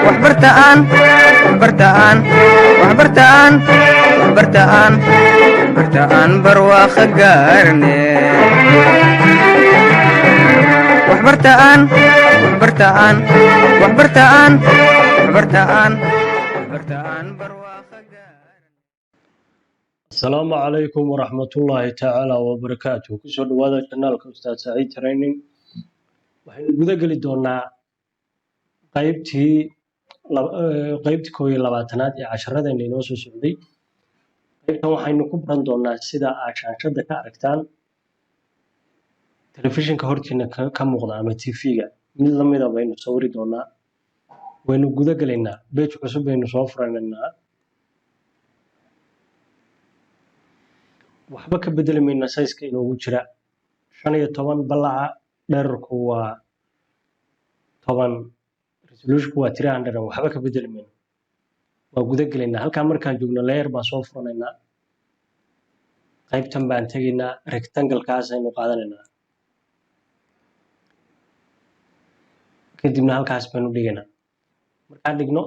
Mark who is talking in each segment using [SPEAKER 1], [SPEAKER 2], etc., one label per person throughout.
[SPEAKER 1] waxbartaan waxbartaan waxbartaan waxbartaan waxbartaan barwaaqo gaarne waxbartaan waxbartaan waxbartaan waxbartaan waxbartaan barwaaqo gaarne.
[SPEAKER 2] Asalaamu calaykum waraxmatullaahi tacaala wabarakaatuh. Kusoo dhawaada kanaalka Ustaad Saciid Training. Waxaynu guda geli doonaa qaybtii 21aad ee casharadeenna inoo soo socday. Qaybtan waxaynu ku baran doonaa sida aad shaashada ka aragtaan telefishinka hortiina ka muuqda ama TV-ga mid la mid ah baynu sawiri doonaa. Waynu guda gelaynaa page cusub baynu soo furanaynaa. waxba ka bedeli mayna size-ka inoogu jira 15 ballaca dhererku waa 10 resolution waa 300 waxba ka bedeli mayna waa guda gelaynaa. halka markaan joogno layer baan soo furanaynaa, qaybtan baan tegaynaa, rectangle kaas aynu qaadanaynaa, kadibna halkaas baynu dhigaynaa. markaan dhigno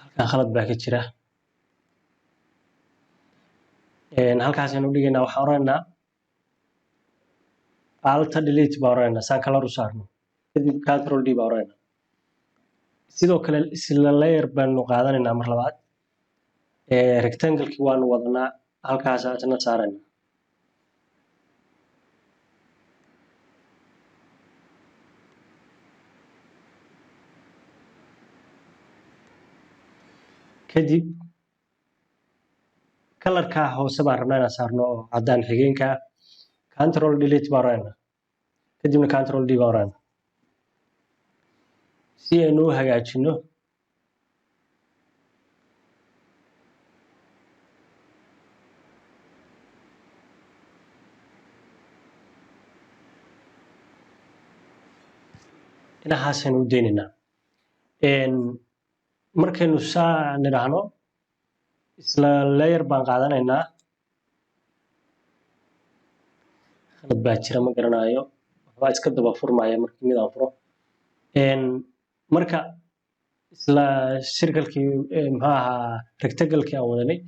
[SPEAKER 2] halkan khalad baa ka jira, halkaas aynu dhigaynaa. waxaan oranaynaa alt delete baa oranaynaa saan kala saarno, kadib control d baa oranaynaa. sidoo kale isla layer baanu qaadanaynaa mar labaad, rectangle-kii waanu wadanaa, halkaas aadna saaraynaa. kadib kalarka hoose baan rabnaa inaan saarno oo caddaan xigeenka, control delete baa oranaynaa, kadibna control d baa oranaynaa si aynu u hagaajino. inahaasaynu u deynaynaa. markaynu saa nidhaahno isla layer baan qaadanaynaa. khalad baa jira ma garanayo, waxbaa iska daba furmaya markii mid aan furo. marka isla circle-kii muxuu ahaa rectangle-kii aan wadanay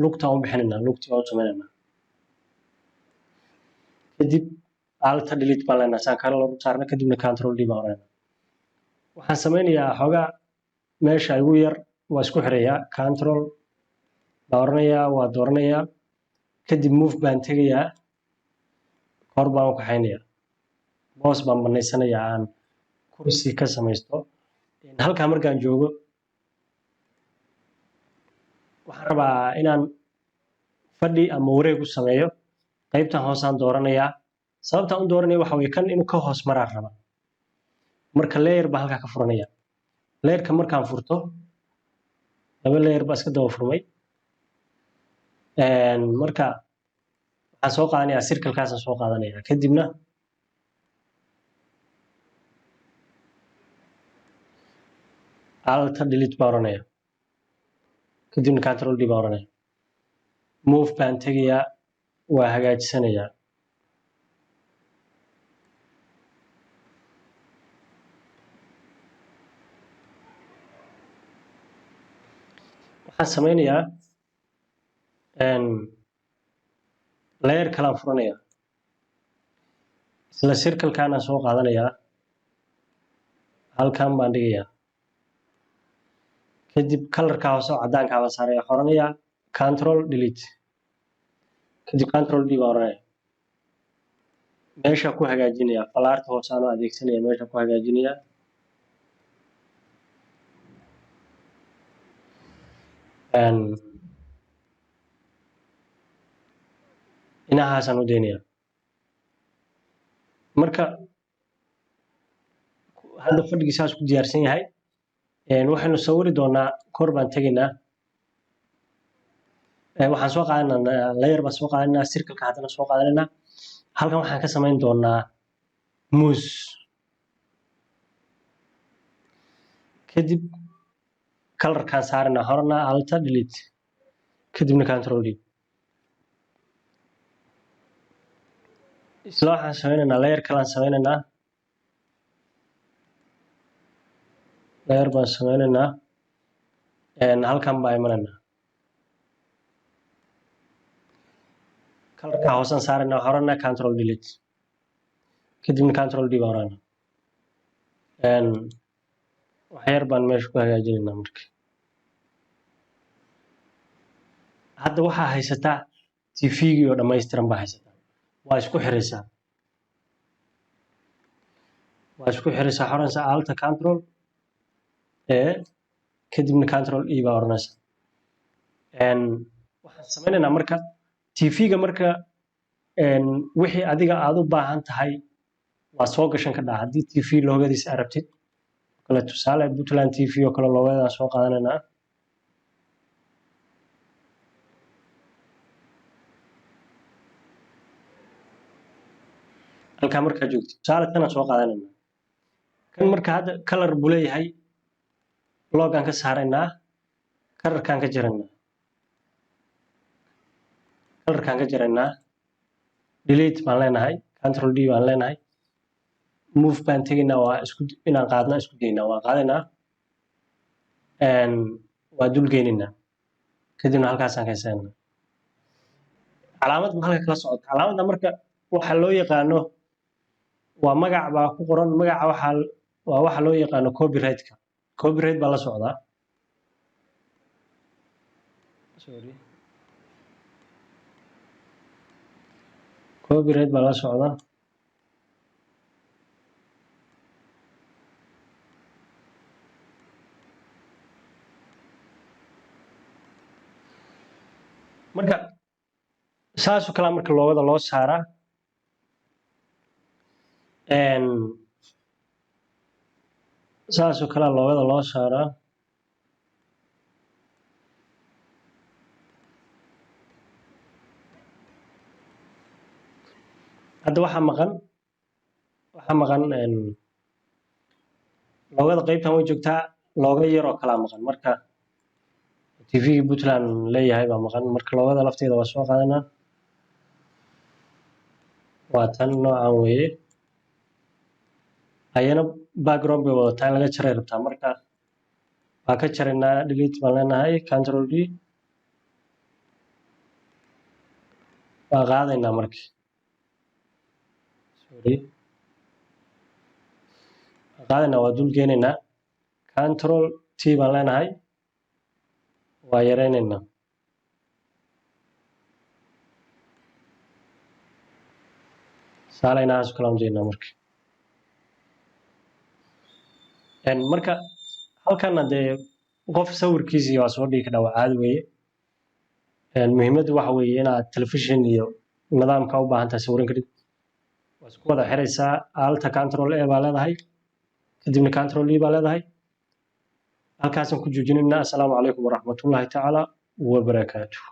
[SPEAKER 2] lugtaan u bixinaynaa, lugtii baan u sameynaynaa. kadib alt delete baan leenahay saan kala saarna, kadibna control d baan oranaynaa. waxaan sameynayaa xoogaa meesha igu yar waa isku xirayaa, control baan oranayaa, waa dooranayaa, kadib move baan tegayaa, kor baan u kaxaynayaa, mouse baan banaysanayaa aan kursi ka samaysto. halkaa markaan joogo waxaan rabaa inaan fadhi ama wareeg u sameeyo. qaybtan hoosaan dooranayaa, sababtaan u dooranaya waxa weye kan inuu ka hoos maraan raba. marka layer baan halkaa ka furanaya. layerka markaan furto laba layer baa iska daba furmay. marka waxaan soo qaadanayaa circle-kaasaan soo qaadanayaa, kadibna alt delete baan oranayaa, kadibna control d baan oranayaa. move baan tegayaa, waa hagaajisanayaa. waxaan sameynayaa layer kalaan furanayaa, isla circle-kaanaan soo qaadanayaa, halkan baan dhigayaa, kadib kalarka hoose oo caddaankaa baan saaraya, oranayaa control delete, kadib control d baan oranayaa. meesha ku hagaajinayaa, falaarta hoose aan u adeegsanaya, meesha ku hagaajinayaa. inahaasaan u deynayaa. marka hadda fadhigii saas ku diyaarsan yahay, waxaynu sawiri doonaa, kor baan tegaynaa, waxaan soo qaadanaynaa layer baan soo qaadanaynaa, circle-ka haddana soo qaadanaynaa. halkan waxaan ka samayn doonaa mouse, kadib kalarkaan saarana horena alt delete, kadibna control d. isla waxaan sameynaynaa layer kalaan sameynaynaa, layer baan sameynaynaa halkan baa imanaynaa kalarka hoosan saaraynaa waxaan oranaa control delete kadibna control d baan oranaa wax yar baan meesha ku hagaajinaynaa marka hadda waxaa haysataa tvgii oo dhammaystiran baa haysataa waa isku xiraysaa xoranaysaa alta control kadibna control e baa oranaysaa waxaan sameynaynaa marka tvga marka wixii adiga aad u baahan tahay waa soo gashan ka dhaca haddii tv loogadiisa arabtid kale tusaale puntland tv oo kale loogadaa soo qaadanaynaa halkaa markaa joogtid tusaale tanaan soo qaadanaynaa kan marka hadda color buu leeyahay logaan ka saaraynaa kalarkaan ka jaraynaa delete baan leenahay control d baan leenahay move baan tegaynaa waa inaan qaadna isku daynaa waa qaadaynaa waa dul geynaynaa kadibna halkaasaan kaysanaa calaamad ma halka kala socota calaamadda marka waxa loo yaqaano waa magac baa ku qoran magaca waa waxa loo yaqaano copyright baa la socdaa copyright baa la socdaa marka saasoo kale marka loogada loo saaraa saasoo kale loogada loo saaraa hadda waxaa maqan loogada qeybtan way joogtaa looga yar oo kalaa maqan marka tvgii puntland leeyahay baa maqan marka loogada lafteeda waa soo qaadanaa waa tan noocan weeye ayana background bay wadataa in laga jaray rabtaa marka waa ka jaraynaa delete baan leenahay control d waa qaadaynaa marka waa dul geenaynaa control t baan leenahay waa yaraynaynaa saalaynaaas kalaan jeednaa marka halkana dee qof sawirkiisii waa soo dhigi kadhaa waa caadi weeye muhiimaddu waxa weeye inaad television iyo nidaamka u baahan tahay sawirin kadib waa isku wada xiraysaa alta control e baa leedahay kadibna control e baa leedahay halkaasaan ku joojinaynaa assalaamu calaykum waraxmatullaahi tacaala wabarakaatuh